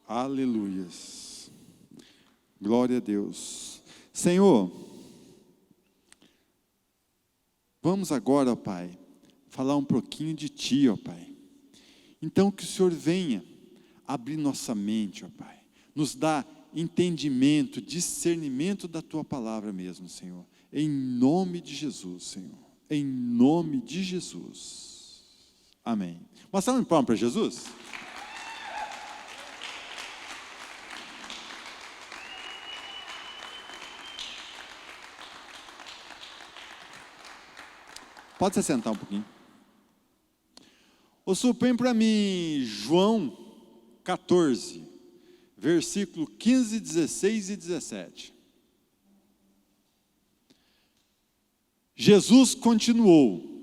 Aleluias. Glória a Deus. Senhor, vamos agora, ó Pai, falar um pouquinho de Ti, ó Pai. Então que o Senhor venha abrir nossa mente, ó Pai. Nos dá entendimento, discernimento da Tua palavra mesmo, Senhor. Em nome de Jesus, Senhor. Em nome de Jesus. Amém. Uma salva de palmas para Jesus. Pode se sentar um pouquinho. O Senhor, põe para mim João 14, versículo 15, 16 e 17. Jesus continuou: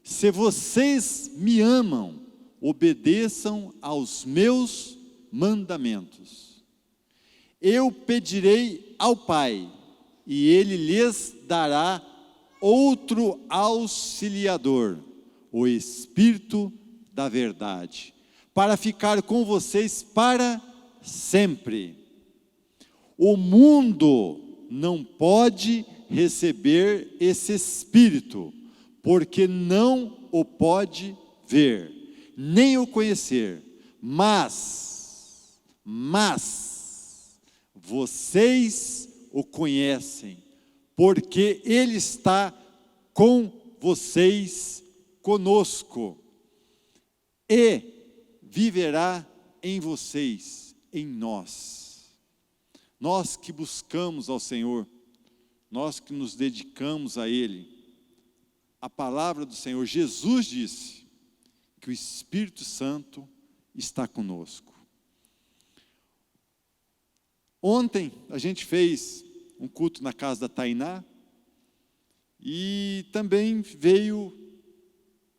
se vocês me amam, obedeçam aos meus mandamentos. Eu pedirei ao Pai, e Ele lhes dará outro auxiliador, o Espírito da verdade, para ficar com vocês para sempre. O mundo não pode receber esse Espírito, porque não o pode ver, nem o conhecer, mas vocês o conhecem, porque Ele está com vocês, conosco, e viverá em vocês, em nós. Nós que buscamos ao Senhor, nós que nos dedicamos a Ele, a palavra do Senhor, Jesus disse que o Espírito Santo está conosco. Ontem a gente fez um culto na casa da Tainá, e também veio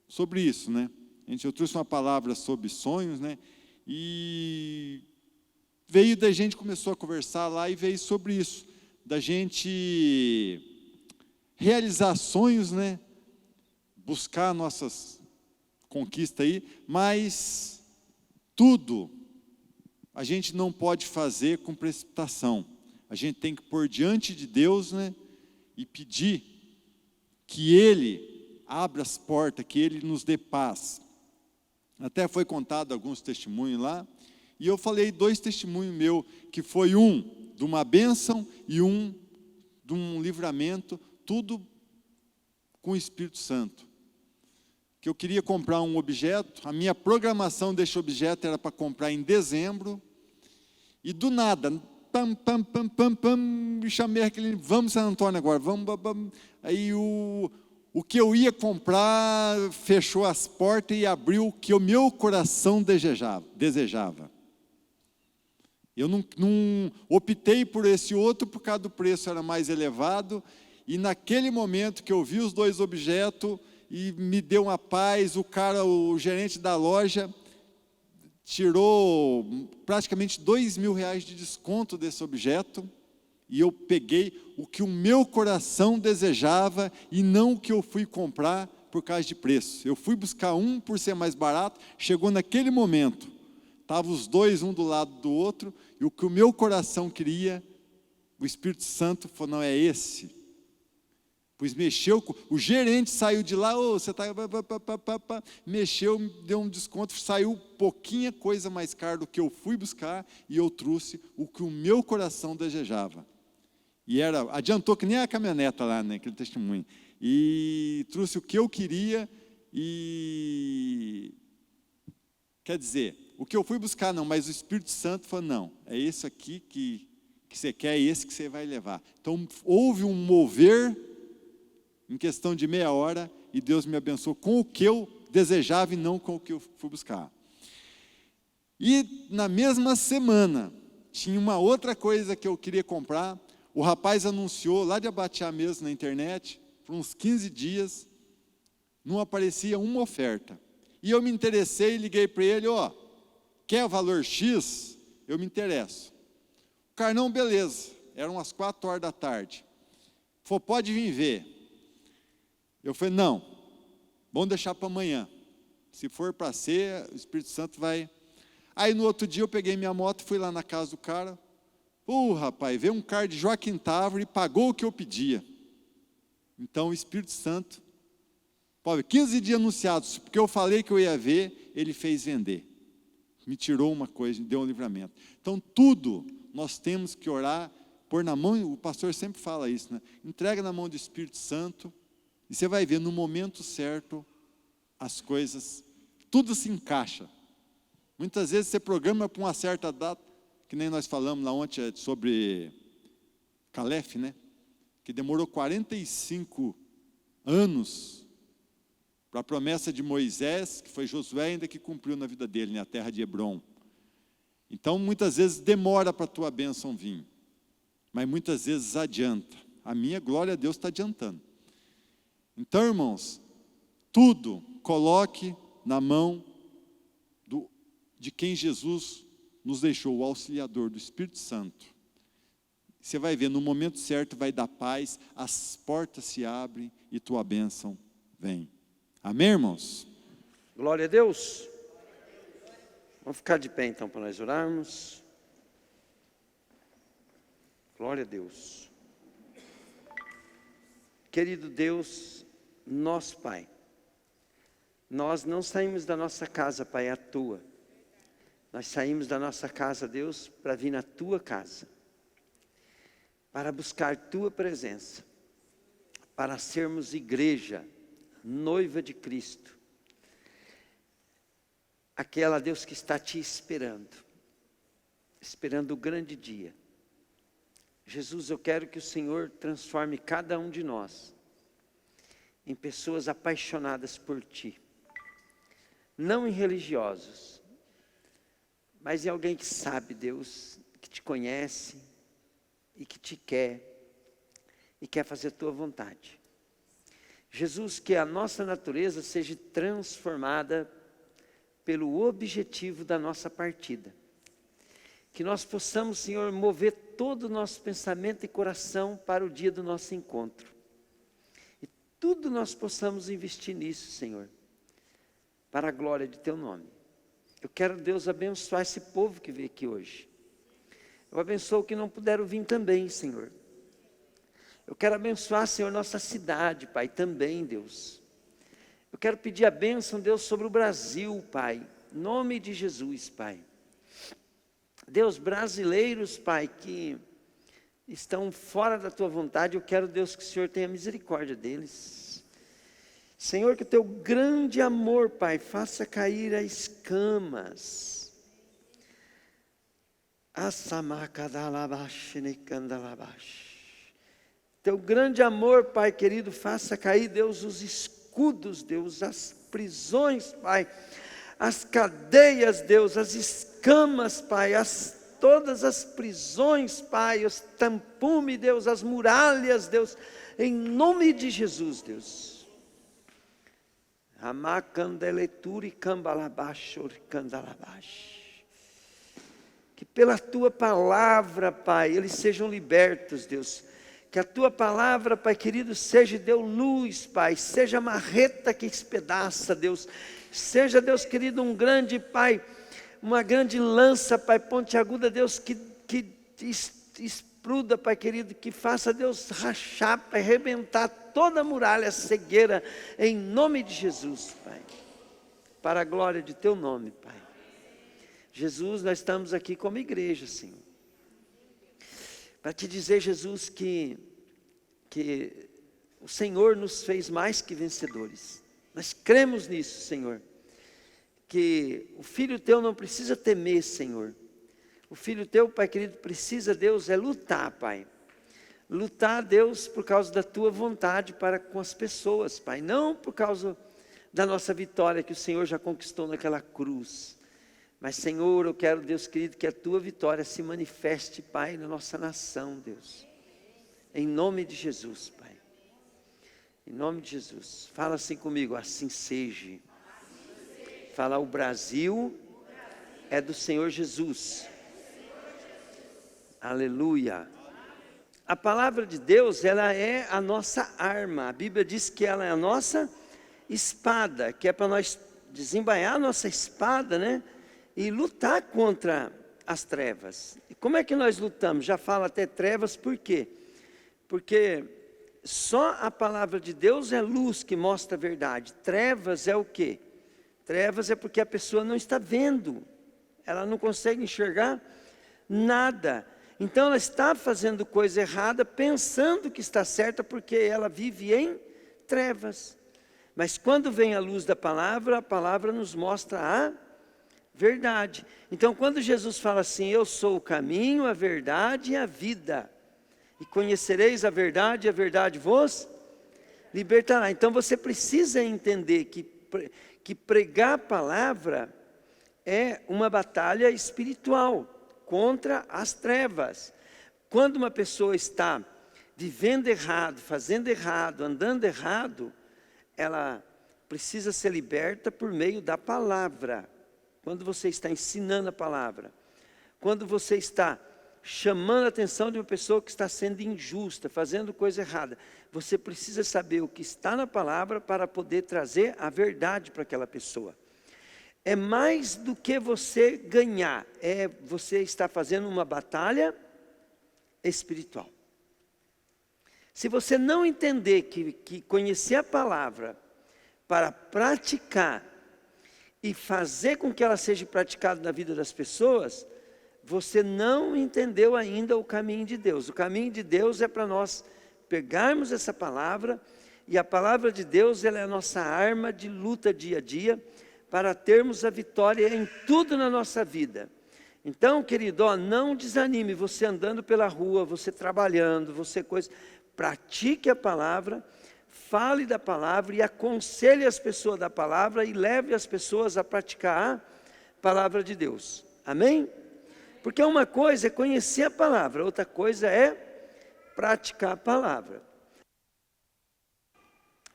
sobre isso, né? Eu trouxe uma palavra sobre sonhos, né? E veio da gente, começou a conversar lá, e veio sobre isso, da gente realizar sonhos, né? Buscar nossas conquistas aí, mas tudo a gente não pode fazer com precipitação. A gente tem que pôr diante de Deus, né, e pedir que Ele abra as portas, que Ele nos dê paz. Até foi contado alguns testemunhos lá, e eu falei 2 testemunhos meus, que foi um de uma bênção e um de um livramento, tudo com o Espírito Santo. Que eu queria comprar um objeto, a minha programação desse objeto era para comprar em dezembro, e do nada, me chamei aquele, vamos San Antônio agora, vamos. Aí o que eu ia comprar fechou as portas e abriu o que o meu coração desejava. Eu não optei por esse outro por causa do preço era mais elevado, e naquele momento que eu vi os 2 objetos, e me deu uma paz, o gerente da loja tirou praticamente R$2.000 de desconto desse objeto, e eu peguei o que o meu coração desejava, e não o que eu fui comprar por causa de preço. Eu fui buscar um por ser mais barato, chegou naquele momento, estavam os 2, um do lado do outro, e o que o meu coração queria, o Espírito Santo falou, não é esse. Pois mexeu, o gerente saiu de lá, você está, mexeu, deu um desconto, saiu pouquinha coisa mais cara do que eu fui buscar, e eu trouxe o que o meu coração desejava. E adiantou que nem a caminhoneta lá, né, aquele testemunho. E trouxe o que eu queria, e quer dizer, o que eu fui buscar não, mas o Espírito Santo falou, não, é esse aqui que você quer, é esse que você vai levar. Então houve um mover, em questão de meia hora, e Deus me abençoou com o que eu desejava e não com o que eu fui buscar. E na mesma semana, tinha uma outra coisa que eu queria comprar, o rapaz anunciou, lá de Abatiá mesmo na internet, por uns 15 dias, não aparecia uma oferta. E eu me interessei e liguei para ele, quer o valor X? Eu me interesso. O Carnão, beleza, eram umas 4 horas da tarde. Falou, pode vir ver. Eu falei, não, vamos deixar para amanhã. Se for para ser, o Espírito Santo vai. Aí no outro dia eu peguei minha moto, fui lá na casa do cara. Rapaz, veio um cara de Joaquim Távora e pagou o que eu pedia. Então o Espírito Santo, 15 dias anunciados, porque eu falei que eu ia ver, ele fez vender. Me tirou uma coisa, me deu um livramento. Então tudo nós temos que orar, pôr na mão, o pastor sempre fala isso, né? Entrega na mão do Espírito Santo, e você vai ver no momento certo, as coisas, tudo se encaixa. Muitas vezes você programa para uma certa data, que nem nós falamos lá ontem sobre Calef, né? Que demorou 45 anos para a promessa de Moisés, que foi Josué ainda que cumpriu na vida dele, na terra de Hebrom. Então, muitas vezes demora para a tua bênção vir, mas muitas vezes adianta. A minha, glória a Deus, está adiantando. Então, irmãos, tudo coloque na mão de quem Jesus nos deixou, o auxiliador do Espírito Santo. Você vai ver, no momento certo vai dar paz, as portas se abrem e tua bênção vem. Amém, irmãos? Glória a Deus. Vamos ficar de pé então para nós orarmos. Glória a Deus. Querido Deus, nosso Pai, nós não saímos da nossa casa, Pai, à toa. Nós saímos da nossa casa, Deus, para vir na tua casa, para buscar tua presença, para sermos igreja, noiva de Cristo, aquela, Deus, que está te esperando o grande dia. Jesus, eu quero que o Senhor transforme cada um de nós em pessoas apaixonadas por ti, não em religiosos, mas em alguém que sabe, Deus, que te conhece e que te quer e quer fazer a tua vontade. Jesus, que a nossa natureza seja transformada pelo objetivo da nossa partida. Que nós possamos, Senhor, mover todo o nosso pensamento e coração para o dia do nosso encontro. E tudo nós possamos investir nisso, Senhor, para a glória de teu nome. Eu quero, Deus, abençoar esse povo que veio aqui hoje. Eu abençoo que não puderam vir também, Senhor. Eu quero abençoar, Senhor, nossa cidade, Pai, também, Deus. Eu quero pedir a bênção, Deus, sobre o Brasil, Pai, em nome de Jesus, Pai. Deus, brasileiros, Pai, que estão fora da tua vontade, eu quero, Deus, que o Senhor tenha misericórdia deles. Senhor, que o teu grande amor, Pai, faça cair as escamas. Teu grande amor, Pai querido, faça cair, Deus, os escudos, Deus, as prisões, Pai, as cadeias, Deus, as escamas, Pai, todas as prisões, Pai, os tampumes, Deus, as muralhas, Deus, em nome de Jesus, Deus. Que pela tua palavra, Pai, eles sejam libertos, Deus. Que a tua palavra, Pai querido, seja, Deus, luz, Pai, seja marreta que espedaça, Deus. Seja, Deus querido, um grande, Pai, uma grande lança, Pai, ponte aguda, Deus, que expruda, Pai querido, que faça, Deus, rachar, Pai, arrebentar toda a muralha, cegueira, em nome de Jesus, Pai, para a glória de teu nome, Pai. Jesus, nós estamos aqui como igreja, Senhor, para te dizer, Jesus, que o Senhor nos fez mais que vencedores. Nós cremos nisso, Senhor, que o Filho teu não precisa temer, Senhor. O Filho teu, Pai querido, precisa, Deus, lutar, Pai. Lutar, Deus, por causa da tua vontade para com as pessoas, Pai. Não por causa da nossa vitória que o Senhor já conquistou naquela cruz. Mas, Senhor, eu quero, Deus querido, que a tua vitória se manifeste, Pai, na nossa nação, Deus. Em nome de Jesus, Pai. Em nome de Jesus. Fala assim comigo, assim seja. Fala, o Brasil é do Senhor Jesus. Aleluia. A palavra de Deus, ela é a nossa arma. A Bíblia diz que ela é a nossa espada, que é para nós desembainhar a nossa espada, né? e lutar contra as trevas. E como é que nós lutamos? Já falo até trevas, por quê? Porque só a palavra de Deus é luz que mostra a verdade. Trevas é o quê? Trevas é porque a pessoa não está vendo, ela não consegue enxergar nada. Então ela está fazendo coisa errada, pensando que está certa, porque ela vive em trevas. Mas quando vem a luz da palavra, a palavra nos mostra a verdade. Então quando Jesus fala assim, eu sou o caminho, a verdade e a vida, e conhecereis a verdade vos libertará. Então você precisa entender que pregar a palavra é uma batalha espiritual contra as trevas. Quando uma pessoa está vivendo errado, fazendo errado, andando errado, ela precisa ser liberta por meio da palavra. Quando você está ensinando a palavra, quando você está chamando a atenção de uma pessoa que está sendo injusta, fazendo coisa errada, você precisa saber o que está na palavra para poder trazer a verdade para aquela pessoa. É mais do que você ganhar, você está fazendo uma batalha espiritual. Se você não entender que conhecer a palavra para praticar e fazer com que ela seja praticada na vida das pessoas, você não entendeu ainda o caminho de Deus. O caminho de Deus é para nós pegarmos essa palavra, e a palavra de Deus ela é a nossa arma de luta dia a dia, para termos a vitória em tudo na nossa vida. Então, querido, não desanime, você andando pela rua, você trabalhando, você coisa, pratique a palavra, fale da palavra e aconselhe as pessoas da palavra e leve as pessoas a praticar a palavra de Deus. Amém? Porque uma coisa é conhecer a palavra, outra coisa é praticar a palavra.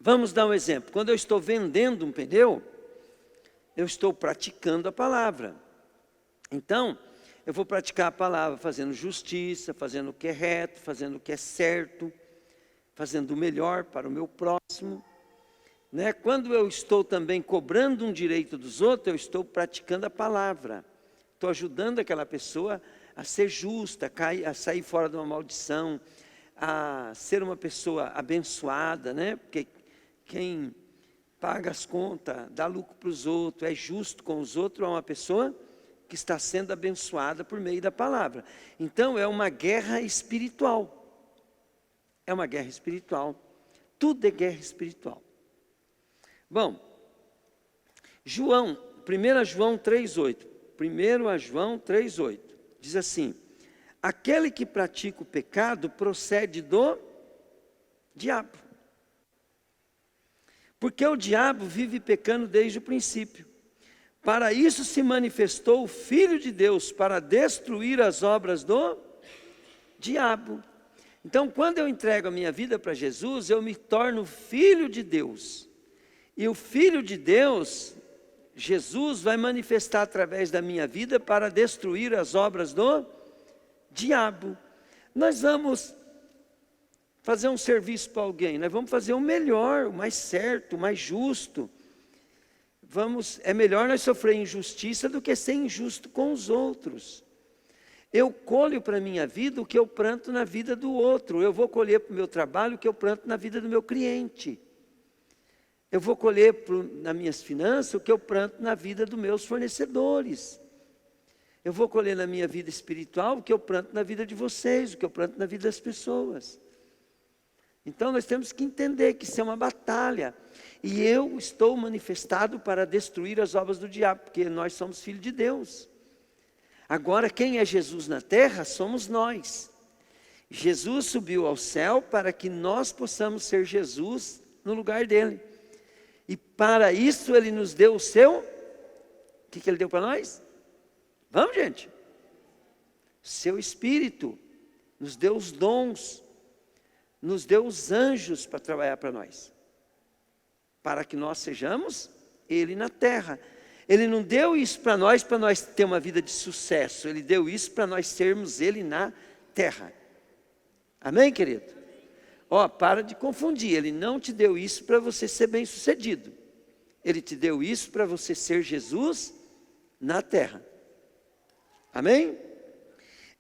Vamos dar um exemplo. Quando eu estou vendendo um pneu, eu estou praticando a palavra. Então, eu vou praticar a palavra fazendo justiça, fazendo o que é reto, fazendo o que é certo, fazendo o melhor para o meu próximo. Quando eu estou também cobrando um direito dos outros, eu estou praticando a palavra. Estou ajudando aquela pessoa a ser justa, a sair fora de uma maldição, a ser uma pessoa abençoada, Porque quem paga as contas, dá lucro para os outros, é justo com os outros, é uma pessoa que está sendo abençoada por meio da palavra. Então é uma guerra espiritual. É uma guerra espiritual. Tudo é guerra espiritual. Bom, 1 João 3,8. 1 João 3,8 diz assim: aquele que pratica o pecado procede do diabo, porque o diabo vive pecando desde o princípio. Para isso se manifestou o Filho de Deus, para destruir as obras do diabo. Então, quando eu entrego a minha vida para Jesus, eu me torno filho de Deus. E o Filho de Deus, Jesus, vai manifestar através da minha vida para destruir as obras do diabo. Nós vamos fazer um serviço para alguém, nós vamos fazer o melhor, o mais certo, o mais justo. É melhor nós sofrer injustiça do que ser injusto com os outros. Eu colho para a minha vida o que eu planto na vida do outro. Eu vou colher para o meu trabalho o que eu planto na vida do meu cliente. Eu vou colher nas minhas finanças o que eu planto na vida dos meus fornecedores. Eu vou colher na minha vida espiritual o que eu planto na vida de vocês, o que eu planto na vida das pessoas. Então nós temos que entender que isso é uma batalha. E eu estou manifestado para destruir as obras do diabo, porque nós somos filhos de Deus. Agora, quem é Jesus na terra somos nós. Jesus subiu ao céu para que nós possamos ser Jesus no lugar dele. E para isso ele nos deu o seu... O que ele deu para nós? Vamos, gente. Seu Espírito. Nos deu os dons. Nos deu os anjos para trabalhar para nós. Para que nós sejamos ele na terra. Ele não deu isso para nós ter uma vida de sucesso. Ele deu isso para nós sermos ele na terra. Amém, querido? Para de confundir. Ele não te deu isso para você ser bem sucedido. Ele te deu isso para você ser Jesus na terra. Amém?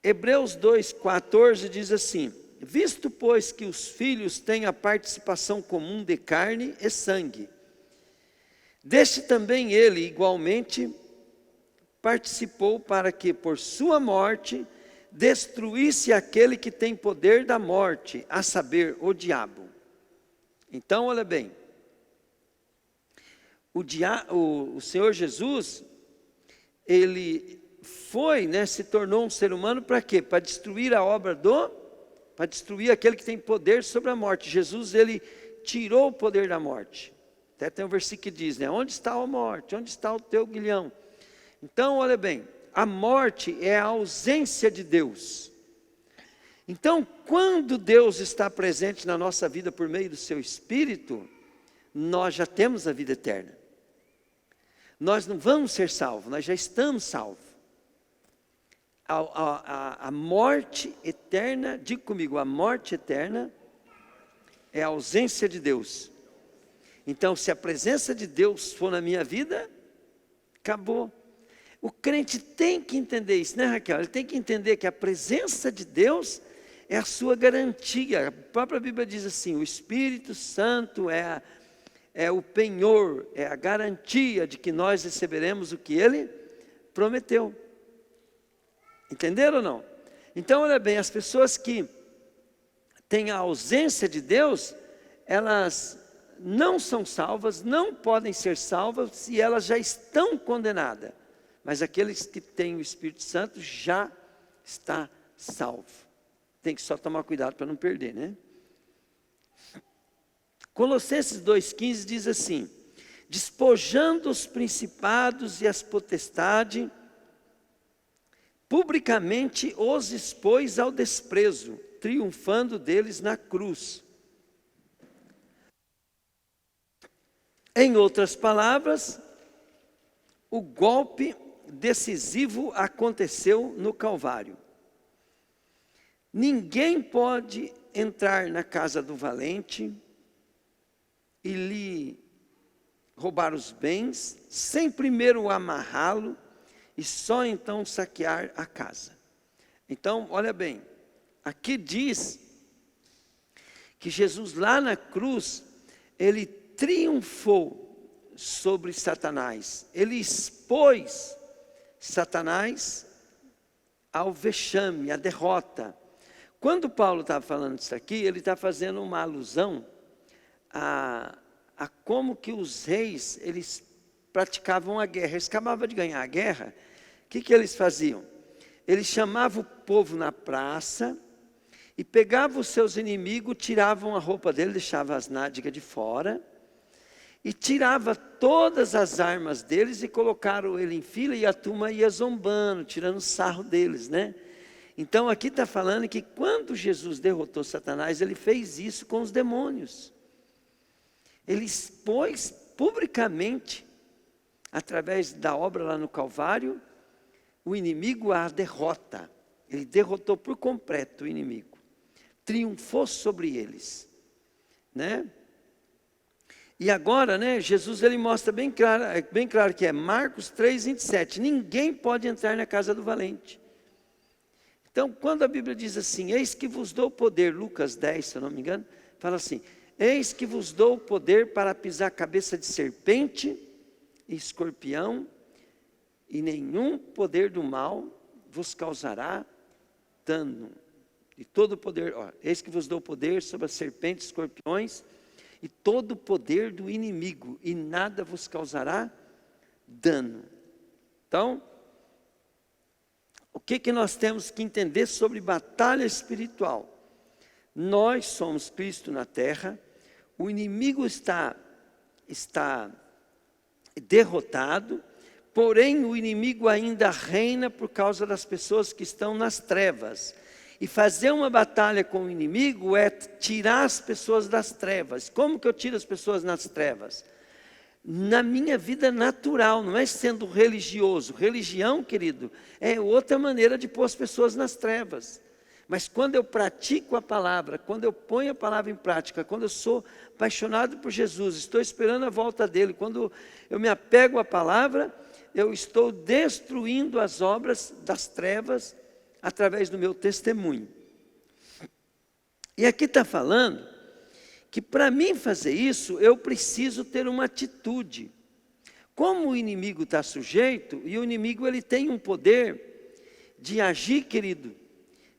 Hebreus 2,14 diz assim: visto, pois, que os filhos têm a participação comum de carne e sangue, deste também ele, igualmente, participou para que, por sua morte, destruísse aquele que tem poder da morte, a saber, o diabo. Então, olha bem, o Senhor Jesus, ele foi, se tornou um ser humano para quê? Para destruir a obra para destruir aquele que tem poder sobre a morte. Jesus, ele tirou o poder da morte. Até tem um versículo que diz, onde está a morte? Onde está o teu guilhão? Então, olha bem, a morte é a ausência de Deus. Então, quando Deus está presente na nossa vida por meio do seu Espírito, nós já temos a vida eterna. Nós não vamos ser salvos, nós já estamos salvos. A morte eterna, diga comigo, a morte eterna é a ausência de Deus. Então, se a presença de Deus for na minha vida, acabou. O crente tem que entender isso, né, Raquel? Ele tem que entender que a presença de Deus é a sua garantia. A própria Bíblia diz assim, o Espírito Santo é o penhor, é a garantia de que nós receberemos o que Ele prometeu. Entenderam ou não? Então, olha bem, as pessoas que têm a ausência de Deus, elas não são salvas, não podem ser salvas e elas já estão condenadas. Mas aqueles que têm o Espírito Santo já está salvo. Tem que só tomar cuidado para não perder, né? Colossenses 2,15 diz assim: despojando os principados e as potestades, publicamente os expôs ao desprezo, triunfando deles na cruz. Em outras palavras, o golpe decisivo aconteceu no Calvário. Ninguém pode entrar na casa do valente e lhe roubar os bens, sem primeiro amarrá-lo e só então saquear a casa. Então, olha bem, aqui diz que Jesus lá na cruz, ele triunfou sobre Satanás, ele expôs Satanás ao vexame, à derrota. Quando Paulo está falando isso aqui, ele está fazendo uma alusão a como que os reis, eles praticavam a guerra. Eles acabavam de ganhar a guerra, o que eles faziam? Eles chamavam o povo na praça e pegavam os seus inimigos, tiravam a roupa dele, deixavam as nádegas de fora, e tirava todas as armas deles e colocaram ele em fila e a turma ia zombando, tirando sarro deles, né? Então aqui está falando que quando Jesus derrotou Satanás, ele fez isso com os demônios. Ele expôs publicamente, através da obra lá no Calvário, o inimigo à derrota. Ele derrotou por completo o inimigo. Triunfou sobre eles, né? E agora, Jesus ele mostra bem claro que é Marcos 3:27. Ninguém pode entrar na casa do valente. Então, quando a Bíblia diz assim, eis que vos dou poder, Lucas 10, se eu não me engano, fala assim, eis que vos dou poder para pisar a cabeça de serpente e escorpião, e nenhum poder do mal vos causará dano. E todo o poder, eis que vos dou poder sobre as serpentes, escorpiões, e todo o poder do inimigo, e nada vos causará dano. Então, o que nós temos que entender sobre batalha espiritual? Nós somos Cristo na terra, o inimigo está derrotado, porém o inimigo ainda reina por causa das pessoas que estão nas trevas. E fazer uma batalha com o inimigo é tirar as pessoas das trevas. Como que eu tiro as pessoas das trevas? Na minha vida natural, não é sendo religioso. Religião, querido, é outra maneira de pôr as pessoas nas trevas. Mas quando eu pratico a palavra, quando eu ponho a palavra em prática, quando eu sou apaixonado por Jesus, estou esperando a volta dele, quando eu me apego à palavra, eu estou destruindo as obras das trevas através do meu testemunho. E aqui está falando que para mim fazer isso, eu preciso ter uma atitude. Como o inimigo está sujeito, e o inimigo ele tem um poder de agir, querido,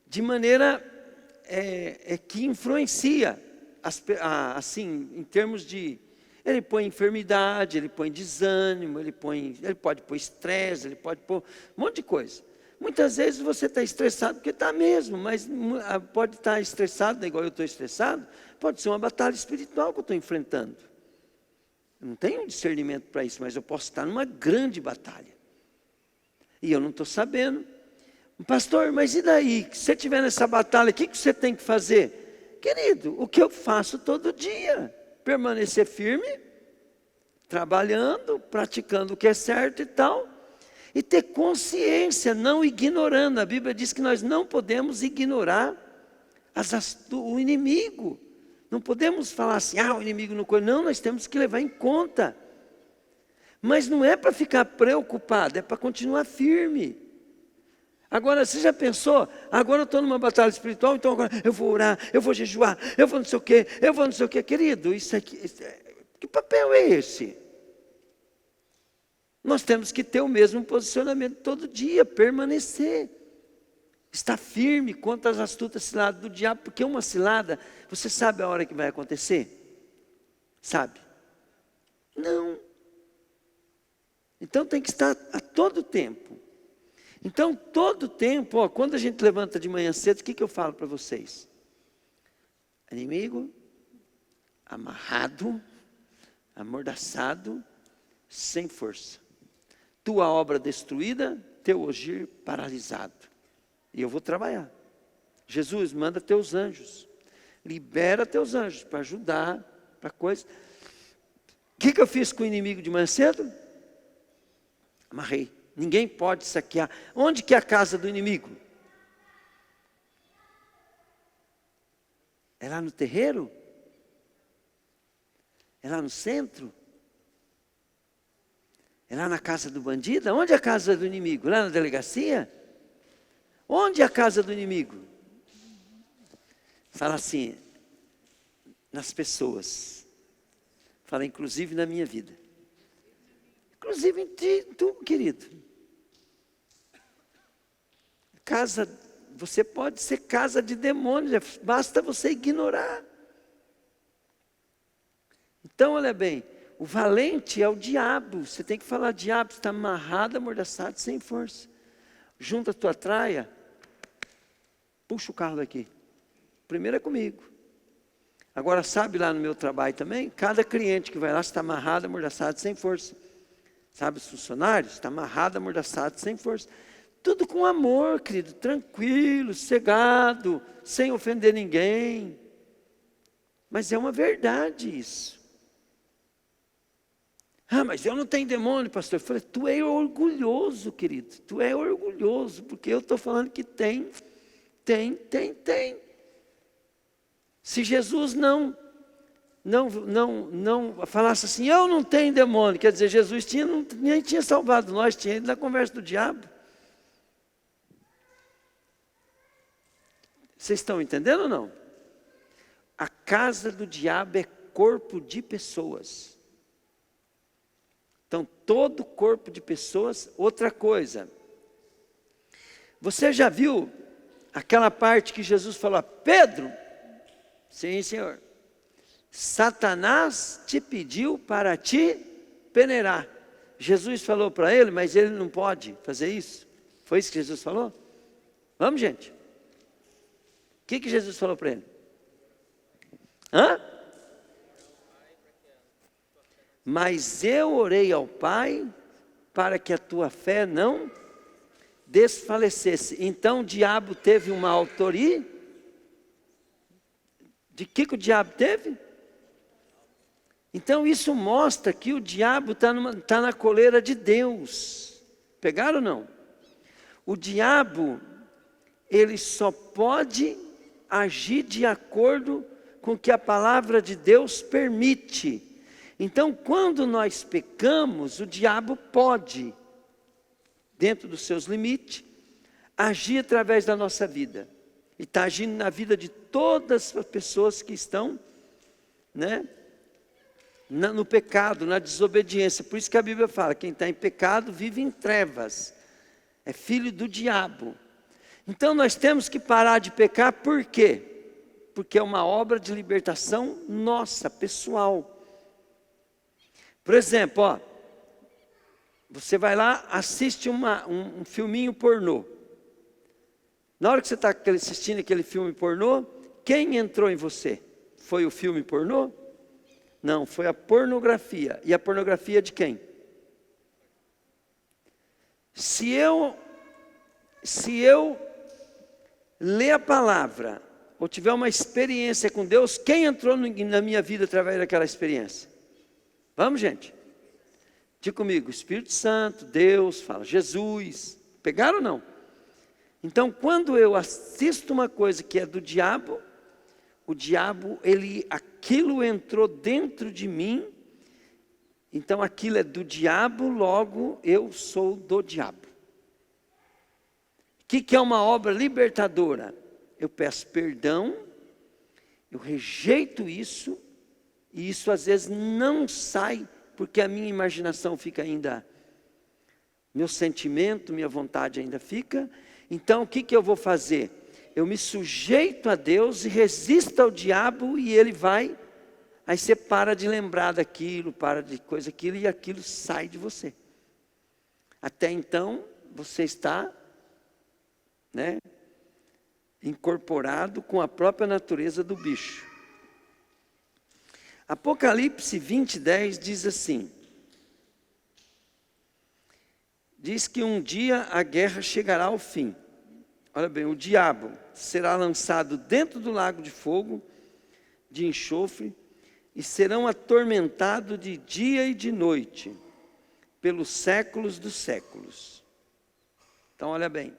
de maneira que influencia, assim, em termos de... Ele põe enfermidade, ele põe desânimo, ele pode pôr estresse, ele pode pôr um monte de coisa. Muitas vezes você está estressado porque está mesmo, mas pode estar estressado, igual eu estou estressado, pode ser uma batalha espiritual que eu estou enfrentando. Eu não tenho discernimento para isso, mas eu posso estar numa grande batalha. E eu não estou sabendo. Pastor, mas e daí? Se você estiver nessa batalha, o que você tem que fazer? Querido, o que eu faço todo dia? Permanecer firme, trabalhando, praticando o que é certo e tal. E ter consciência, não ignorando. A Bíblia diz que nós não podemos ignorar o inimigo. Não podemos falar assim, o inimigo não conhece. Não, nós temos que levar em conta. Mas não é para ficar preocupado, é para continuar firme. Agora, você já pensou? Agora eu estou numa batalha espiritual, então agora eu vou orar, eu vou jejuar, eu vou não sei o quê, Querido, isso aqui, que papel é esse? Nós temos que ter o mesmo posicionamento todo dia, permanecer. Estar firme contra as astutas ciladas do diabo, porque uma cilada, você sabe a hora que vai acontecer? Sabe? Não. Então tem que estar a todo tempo. Então todo tempo, quando a gente levanta de manhã cedo, o que eu falo para vocês? Inimigo, amarrado, amordaçado, sem força. Tua obra destruída, teu agir paralisado. E eu vou trabalhar. Jesus, manda teus anjos. Libera teus anjos para ajudar, para coisa. O que eu fiz com o inimigo de manhã cedo? Amarrei. Ninguém pode saquear. Onde que é a casa do inimigo? É lá no terreiro? É lá no centro? É lá na casa do bandido? Onde é a casa do inimigo? Lá na delegacia? Onde é a casa do inimigo? Fala assim, nas pessoas. Fala inclusive na minha vida. Inclusive em ti, tu, querido. Casa, você pode ser casa de demônios, basta você ignorar. Então, olha bem, o valente é o diabo. Você tem que falar, diabo, você está amarrado, amordaçado, sem força. Junta a tua traia, puxa o carro daqui. Primeiro é comigo. Agora, sabe lá no meu trabalho também, cada cliente que vai lá está amarrado, amordaçado, sem força. Sabe os funcionários? Está amarrado, amordaçado, sem força. Tudo com amor, querido, tranquilo, sossegado, sem ofender ninguém. Mas é uma verdade isso. Mas eu não tenho demônio, pastor. Eu falei, tu é orgulhoso, querido. Tu é orgulhoso, porque eu estou falando que tem. Se Jesus não falasse assim, eu não tenho demônio, quer dizer, Jesus nem tinha salvado nós, tinha ido na conversa do diabo. Vocês estão entendendo ou não? A casa do diabo é corpo de pessoas. Então, todo corpo de pessoas, outra coisa. Você já viu aquela parte que Jesus falou, Pedro? Sim, Senhor. Satanás te pediu para te peneirar. Jesus falou para ele, mas ele não pode fazer isso. Foi isso que Jesus falou? Vamos, gente. O que Jesus falou para ele? Mas eu orei ao Pai para que a tua fé não desfalecesse. Então o diabo teve uma autoria. De que o diabo teve? Então isso mostra que o diabo está na coleira de Deus. Pegaram ou não? O diabo, ele só pode agir de acordo com o que a palavra de Deus permite. Então, quando nós pecamos, o diabo pode dentro dos seus limites, agir através da nossa vida. E está agindo na vida de todas as pessoas que estão, né, no pecado, na desobediência. Por isso que a Bíblia fala, quem está em pecado vive em trevas, é filho do diabo. Então nós temos que parar de pecar, por quê? Porque é uma obra de libertação nossa, pessoal. Por exemplo, ó, você vai lá, assiste um filminho pornô. Na hora que você está assistindo aquele filme pornô, quem entrou em você? Foi o filme pornô? Não, foi a pornografia. E a pornografia de quem? Se eu ler a palavra, ou tiver uma experiência com Deus, quem entrou na minha vida através daquela experiência? Vamos, gente? Diga comigo, Espírito Santo, Deus, fala, Jesus. Pegaram ou não? Então, quando eu assisto uma coisa que é do diabo, o diabo, aquilo entrou dentro de mim, então aquilo é do diabo, logo eu sou do diabo. O que é uma obra libertadora? Eu peço perdão, eu rejeito isso, e isso às vezes não sai, porque a minha imaginação fica ainda, meu sentimento, minha vontade ainda fica. Então o que eu vou fazer? Eu me sujeito a Deus e resisto ao diabo, e ele vai, aí você para de lembrar daquilo, para de coisa aquilo, e aquilo sai de você. Até então você está, né, incorporado com a própria natureza do bicho. Apocalipse 20:10 diz assim, diz que um dia a guerra chegará ao fim. Olha bem, o diabo será lançado dentro do lago de fogo, de enxofre, e serão atormentados de dia e de noite, pelos séculos dos séculos. Então olha bem,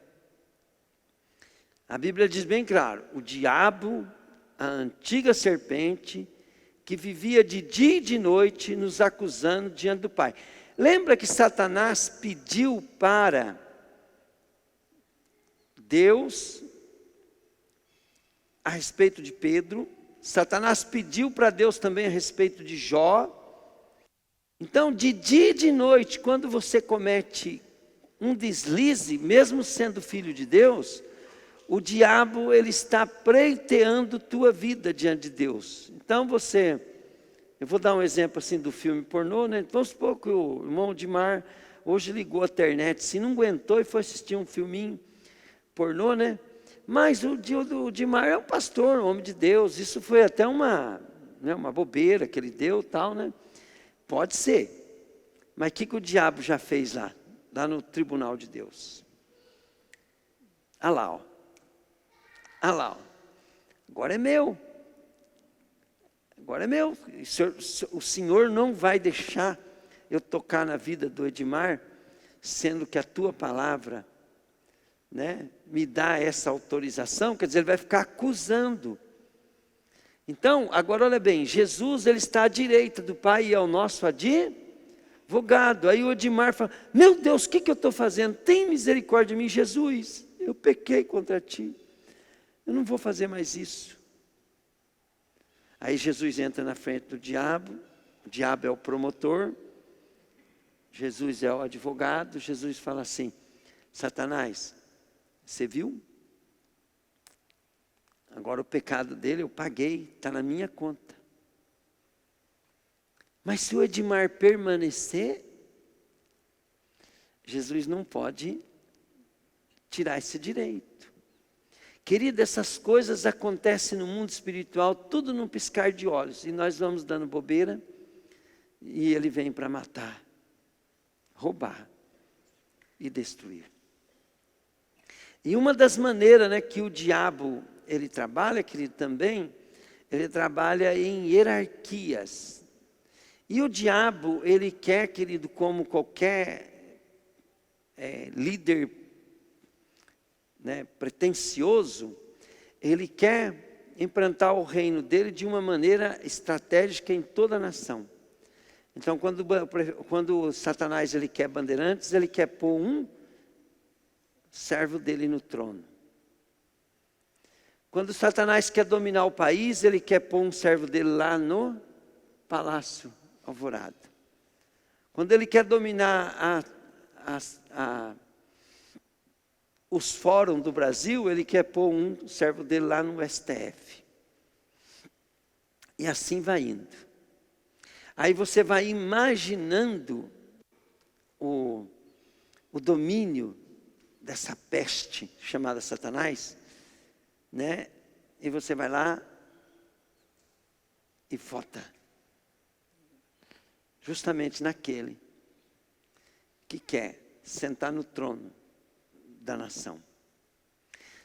a Bíblia diz bem claro, o diabo, a antiga serpente, que vivia de dia e de noite nos acusando diante do Pai. Lembra que Satanás pediu para Deus, a respeito de Pedro, Satanás pediu para Deus também a respeito de Jó. Então, de dia e de noite, quando você comete um deslize, mesmo sendo filho de Deus, o diabo, ele está pleiteando tua vida diante de Deus. Então eu vou dar um exemplo assim do filme pornô, né? Vamos supor que o irmão Odimar hoje ligou a internet, se não aguentou e foi assistir um filminho pornô, né? Mas o Odimar é um pastor, um homem de Deus, isso foi até uma bobeira que ele deu, tal, né? Pode ser, mas o que o diabo já fez lá no tribunal de Deus? Ah lá, ó. Agora é meu. Agora é meu. O Senhor não vai deixar eu tocar na vida do Edmar, sendo que a tua palavra, né, me dá essa autorização. Quer dizer, ele vai ficar acusando. Então, agora olha bem, Jesus, ele está à direita do Pai e é o nosso advogado. Aí o Edmar fala, meu Deus, o que eu estou fazendo? Tem misericórdia de mim, Jesus, eu pequei contra ti. Eu não vou fazer mais isso. Aí Jesus entra na frente do diabo, o diabo é o promotor, Jesus é o advogado. Jesus fala assim, Satanás, você viu? Agora o pecado dele eu paguei, está na minha conta. Mas se o Edmar permanecer, Jesus não pode tirar esse direito. Querido, essas coisas acontecem no mundo espiritual, tudo num piscar de olhos. E nós vamos dando bobeira, e ele vem para matar, roubar e destruir. E uma das maneiras, né, que o diabo, ele trabalha, querido, também, ele trabalha em hierarquias. E o diabo, ele quer, querido, como qualquer líder, né, pretensioso, ele quer implantar o reino dele de uma maneira estratégica em toda a nação. Então, quando Satanás ele quer bandeirantes, ele quer pôr um servo dele no trono. Quando Satanás quer dominar o país, ele quer pôr um servo dele lá no Palácio Alvorada. Quando ele quer dominar os fóruns do Brasil, ele quer pôr um servo dele lá no STF. E assim vai indo. Aí você vai imaginando o domínio dessa peste chamada Satanás, né? E você vai lá e vota justamente naquele que quer sentar no trono da nação.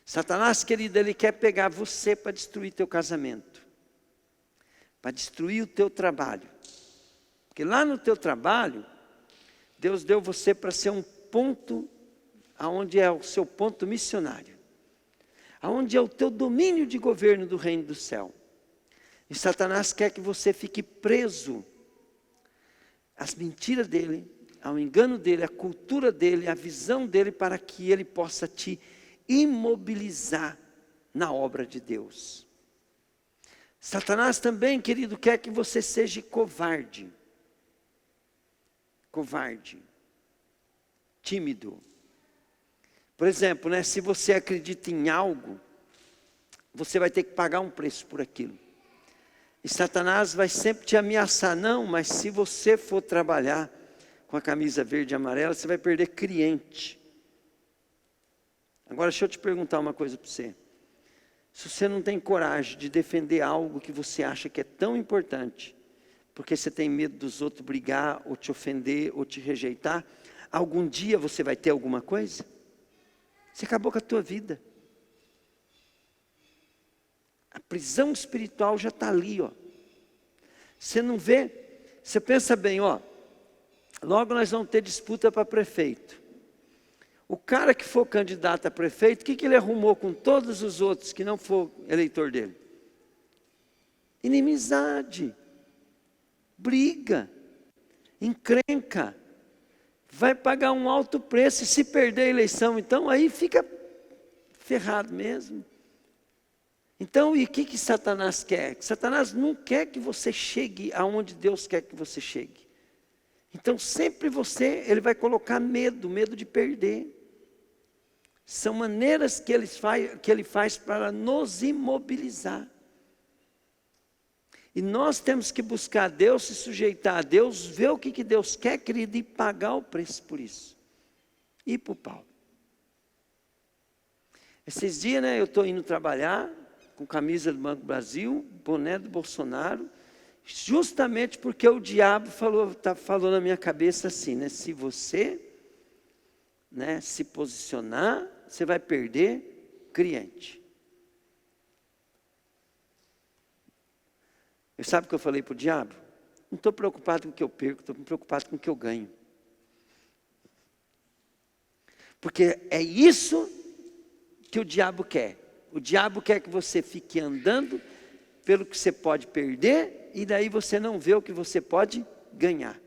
Satanás, querido, ele quer pegar você para destruir teu casamento, para destruir o teu trabalho. Porque lá no teu trabalho, Deus deu você para ser um ponto, aonde é o seu ponto missionário, aonde é o teu domínio de governo do reino do céu. E Satanás quer que você fique preso às mentiras dele, ao engano dele, à cultura dele, à visão dele, para que ele possa te imobilizar na obra de Deus. Satanás também, querido, quer que você seja covarde. Covarde. Tímido. Por exemplo, né, se você acredita em algo, você vai ter que pagar um preço por aquilo. E Satanás vai sempre te ameaçar. Não, mas se você for trabalhar com a camisa verde e amarela, você vai perder cliente. Agora deixa eu te perguntar uma coisa para você. Se você não tem coragem de defender algo que você acha que é tão importante, porque você tem medo dos outros brigar, ou te ofender, ou te rejeitar, algum dia você vai ter alguma coisa? Você acabou com a tua vida. A prisão espiritual já está ali, ó. Você não vê? Você pensa bem, ó. Logo nós vamos ter disputa para prefeito. O cara que for candidato a prefeito, o que ele arrumou com todos os outros que não for eleitor dele? Inimizade, briga, encrenca, vai pagar um alto preço, e se perder a eleição, então aí fica ferrado mesmo. Então, e o que Satanás quer? Satanás não quer que você chegue aonde Deus quer que você chegue. Então, sempre ele vai colocar medo de perder. São maneiras que ele faz para nos imobilizar. E nós temos que buscar Deus, se sujeitar a Deus, ver o que Deus quer, querido, e pagar o preço por isso. Ir para o pau. Esses dias, né, eu estou indo trabalhar, com camisa do Banco Brasil, boné do Bolsonaro, justamente porque o diabo falou na minha cabeça assim, né, se você, né, se posicionar, você vai perder cliente. E sabe o que eu falei para o diabo? Não estou preocupado com o que eu perco, estou preocupado com o que eu ganho. Porque é isso que o diabo quer. O diabo quer que você fique andando pelo que você pode perder, e daí você não vê o que você pode ganhar.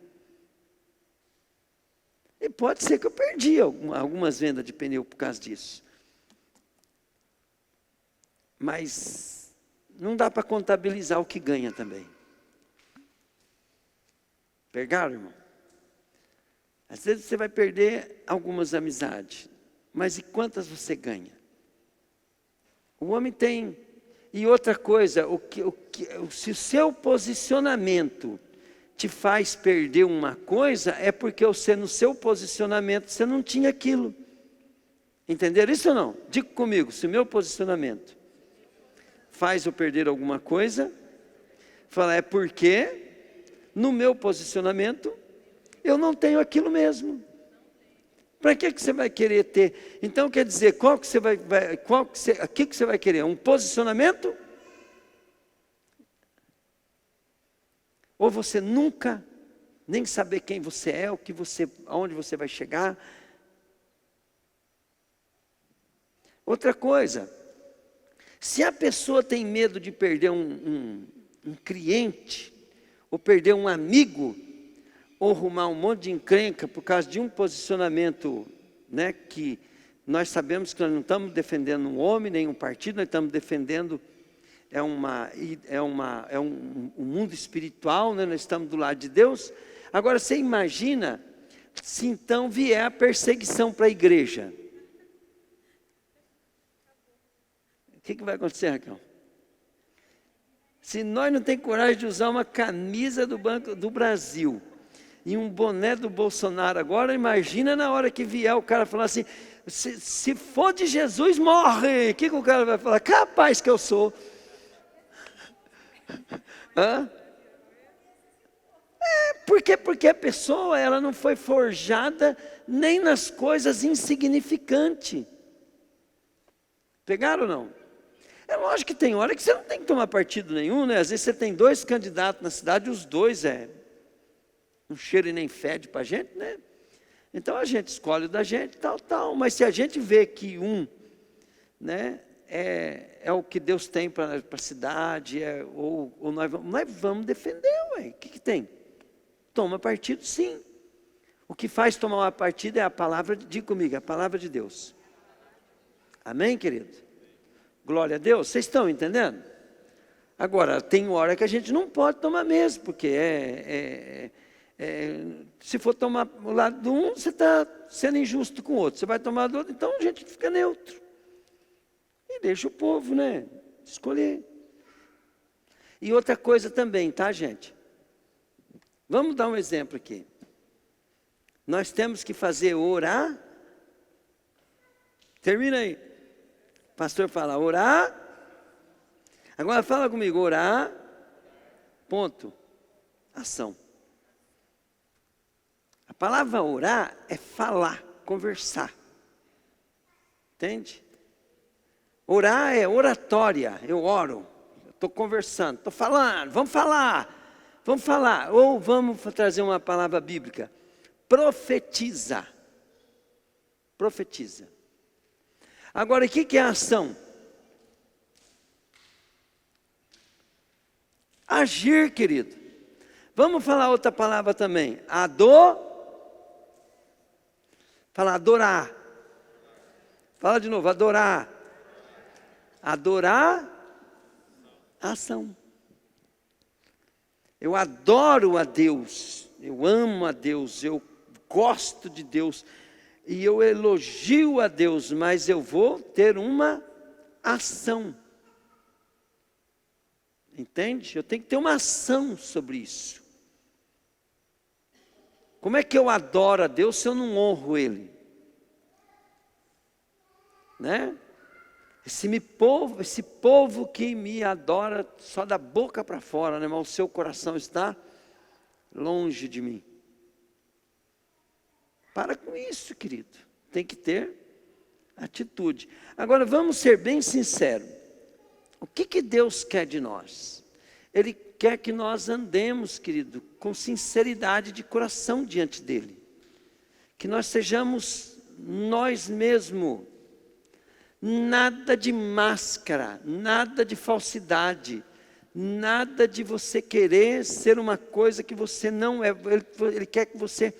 E pode ser que eu perdi algumas vendas de pneu por causa disso. Mas não dá para contabilizar o que ganha também. Pegaram, irmão? Às vezes você vai perder algumas amizades, mas e quantas você ganha? O homem tem. E outra coisa, se o seu posicionamento te faz perder uma coisa, é porque você, no seu posicionamento, você não tinha aquilo. Entenderam isso ou não? Diga comigo, se o meu posicionamento faz eu perder alguma coisa, fala, é porque no meu posicionamento eu não tenho aquilo mesmo. Para que você vai querer ter? Então quer dizer, o que você vai querer? Um posicionamento? Ou você nunca nem saber quem você é, aonde você vai chegar? Outra coisa, se a pessoa tem medo de perder um cliente, ou perder um amigo, ou arrumar um monte de encrenca por causa de um posicionamento, né, que nós sabemos que nós não estamos defendendo um homem, nem um partido, nós estamos defendendo um mundo espiritual, né? Nós estamos do lado de Deus. Agora você imagina se então vier a perseguição para a igreja. O que vai acontecer, Raquel? Se nós não temos coragem de usar uma camisa do Banco do Brasil e um boné do Bolsonaro agora, imagina na hora que vier o cara falar assim, se for de Jesus, morre. O que o cara vai falar? Capaz que eu sou. Hã? Por quê? Porque a pessoa, ela não foi forjada nem nas coisas insignificantes. Pegaram ou não? É lógico que tem hora que você não tem que tomar partido nenhum, né? Às vezes você tem 2 candidatos na cidade, os 2 não cheira e nem fede para a gente, né? Então a gente escolhe o da gente, tal. Mas se a gente vê que né, é o que Deus tem para a cidade, ou nós vamos defender, ué. O que tem? Toma partido, sim. O que faz tomar uma partida é a palavra, diga comigo, a palavra de Deus. Amém, querido? Glória a Deus, vocês estão entendendo? Agora, tem hora que a gente não pode tomar mesmo, porque se for tomar o lado de um, você está sendo injusto com o outro. Você vai tomar do outro, então a gente fica neutro. E deixa o povo, né, escolher. E outra coisa também, tá, gente? Vamos dar um exemplo aqui. Nós temos que fazer orar. Termina aí. O pastor fala orar. Agora fala comigo, orar. Ponto. Ação. A palavra orar é falar, conversar. Entende? Orar é oratória. Eu oro. Estou conversando, estou falando. Vamos falar. Vamos falar. Ou vamos trazer uma palavra bíblica. Profetiza. Profetiza. Agora, o que é a ação? Agir, querido. Vamos falar outra palavra também. Fala adorar. Fala de novo, adorar. Adorar, ação. Eu adoro a Deus. Eu amo a Deus. Eu gosto de Deus. E eu elogio a Deus, mas eu vou ter uma ação. Entende? Eu tenho que ter uma ação sobre isso. Como é que eu adoro a Deus se eu não honro Ele? Né? Esse povo que me adora só da boca para fora, né? Mas o seu coração está longe de mim. Para com isso, querido. Tem que ter atitude. Agora, vamos ser bem sinceros. O que Deus quer de nós? Ele quer que nós andemos, querido, com sinceridade de coração diante dEle. Que nós sejamos nós mesmos. Nada de máscara, nada de falsidade. Nada de você querer ser uma coisa que você não é. Ele quer que você...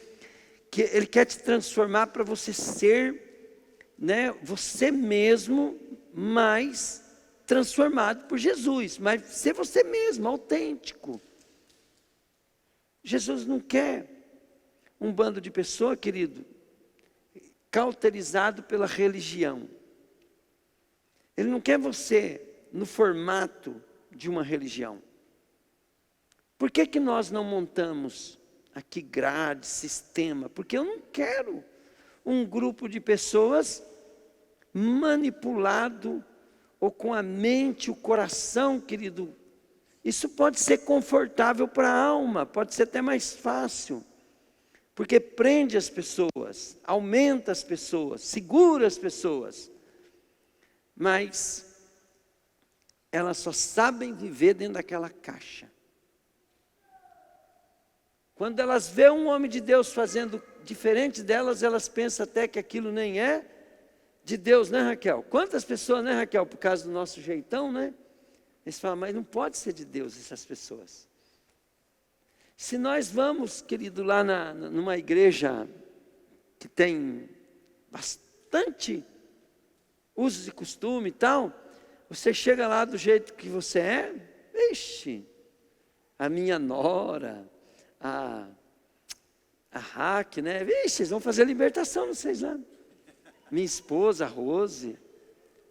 Ele quer te transformar para você ser, né, você mesmo, mas transformado por Jesus. Mas ser você mesmo, autêntico. Jesus não quer um bando de pessoas, querido, cauterizado pela religião. Ele não quer você no formato de uma religião. Por que nós não montamos aqui grade, sistema? Porque eu não quero um grupo de pessoas manipulado ou com a mente, o coração, querido. Isso pode ser confortável para a alma, pode ser até mais fácil, porque prende as pessoas, aumenta as pessoas, segura as pessoas, mas elas só sabem viver dentro daquela caixa. Quando elas veem um homem de Deus fazendo diferente delas, elas pensam até que aquilo nem é de Deus, né, Raquel? Quantas pessoas, né, Raquel, por causa do nosso jeitão, né? Eles falam, mas não pode ser de Deus essas pessoas. Se nós vamos, querido, lá numa igreja que tem bastante usos e costume e tal, você chega lá do jeito que você é, vixe, a minha nora, a Raque, né? Vixe, vocês vão fazer libertação, vocês lá. Minha esposa, a Rose,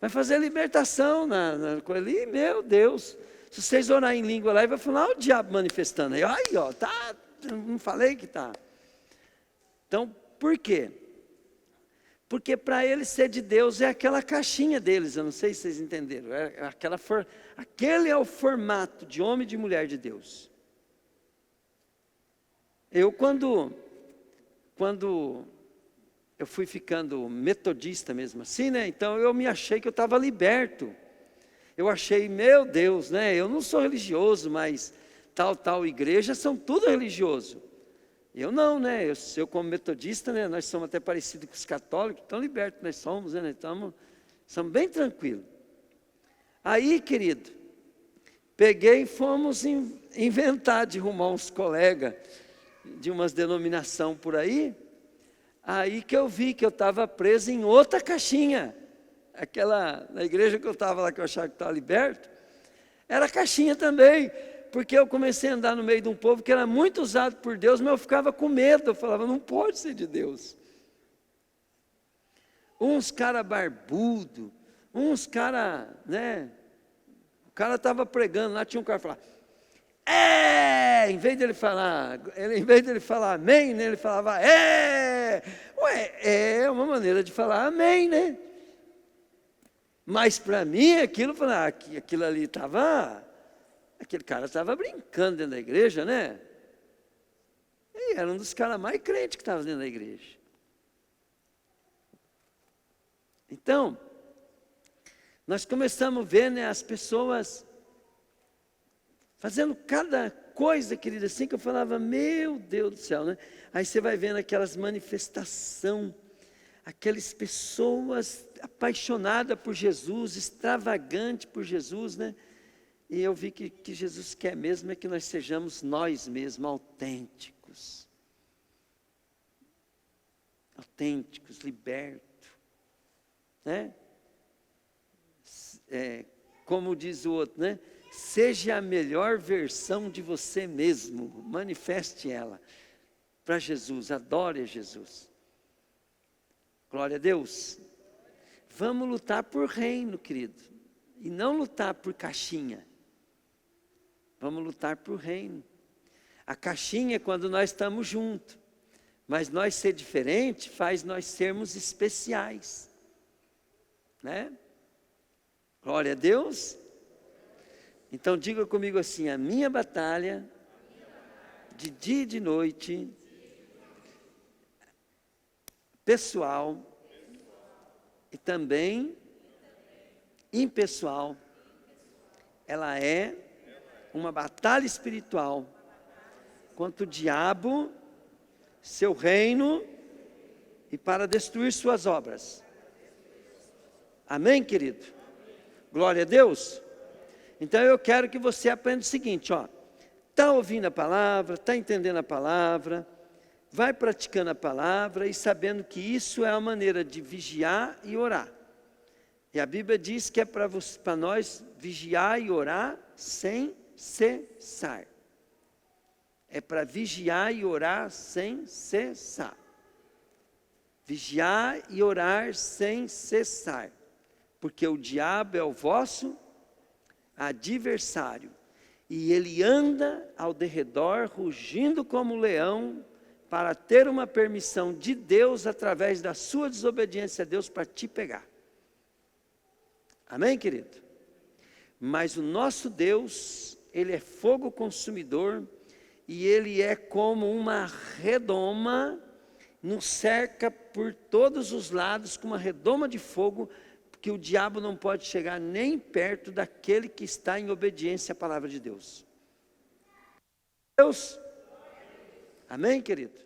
vai fazer libertação na coisa ali, meu Deus. Se vocês orarem em língua lá, vai falar o diabo manifestando. Aí, ó, tá, não falei que tá. Então, por quê? Porque para ele ser de Deus é aquela caixinha deles, eu não sei se vocês entenderam. Aquele é o formato de homem e de mulher de Deus. Eu quando eu fui ficando metodista mesmo assim, né? Então eu me achei que eu estava liberto. Eu achei, meu Deus, né? Eu não sou religioso, mas tal igreja são tudo religioso. Eu não, né? Eu como metodista, né? Nós somos até parecidos com os católicos, tão libertos nós somos, né? Somos bem tranquilos. Aí, querido, peguei e fomos inventar de arrumar uns colegas de umas denominação por aí. Aí que eu vi que eu estava preso em outra caixinha. Na igreja que eu estava lá, que eu achava que estava liberto, era caixinha também, porque eu comecei a andar no meio de um povo que era muito usado por Deus, mas eu ficava com medo, eu falava, não pode ser de Deus. Uns cara barbudo, uns cara, né, o cara estava pregando, lá tinha um cara que falava, em vez dele falar amém, né, ele falava Ué, é uma maneira de falar amém, né? Mas para mim aquilo ali aquele cara estava brincando dentro da igreja, né? E era um dos caras mais crentes que estava dentro da igreja. Então, nós começamos a ver, né, as pessoas fazendo cada coisa, querida, assim, que eu falava, meu Deus do céu, né? Aí você vai vendo aquelas manifestações, aquelas pessoas apaixonadas por Jesus, extravagantes por Jesus, né? E eu vi que Jesus quer mesmo é que nós sejamos nós mesmos, autênticos, libertos, né? Como diz o outro, né? Seja a melhor versão de você mesmo, manifeste ela para Jesus, adore a Jesus. Glória a Deus. Vamos lutar por reino, querido, e não lutar por caixinha. Vamos lutar por reino. A caixinha é quando nós estamos juntos, mas nós ser diferente faz nós sermos especiais, né? Glória a Deus. Então diga comigo assim, a minha batalha, de dia e de noite, pessoal e também impessoal, ela é uma batalha espiritual contra o diabo, seu reino e para destruir suas obras. Amém, querido? Glória a Deus. Então eu quero que você aprenda o seguinte, ó, está ouvindo a palavra, está entendendo a palavra, vai praticando a palavra e sabendo que isso é a maneira de vigiar e orar. E a Bíblia diz que é para nós vigiar e orar sem cessar. É para vigiar e orar sem cessar. Vigiar e orar sem cessar. Porque o diabo é o vosso adversário. E ele anda ao derredor, rugindo como um leão, para ter uma permissão de Deus, através da sua desobediência a Deus, para te pegar. Amém, querido? Mas o nosso Deus, Ele é fogo consumidor, e Ele é como uma redoma, nos cerca por todos os lados, com uma redoma de fogo, que o diabo não pode chegar nem perto daquele que está em obediência à palavra de Deus. Deus. Amém, querido?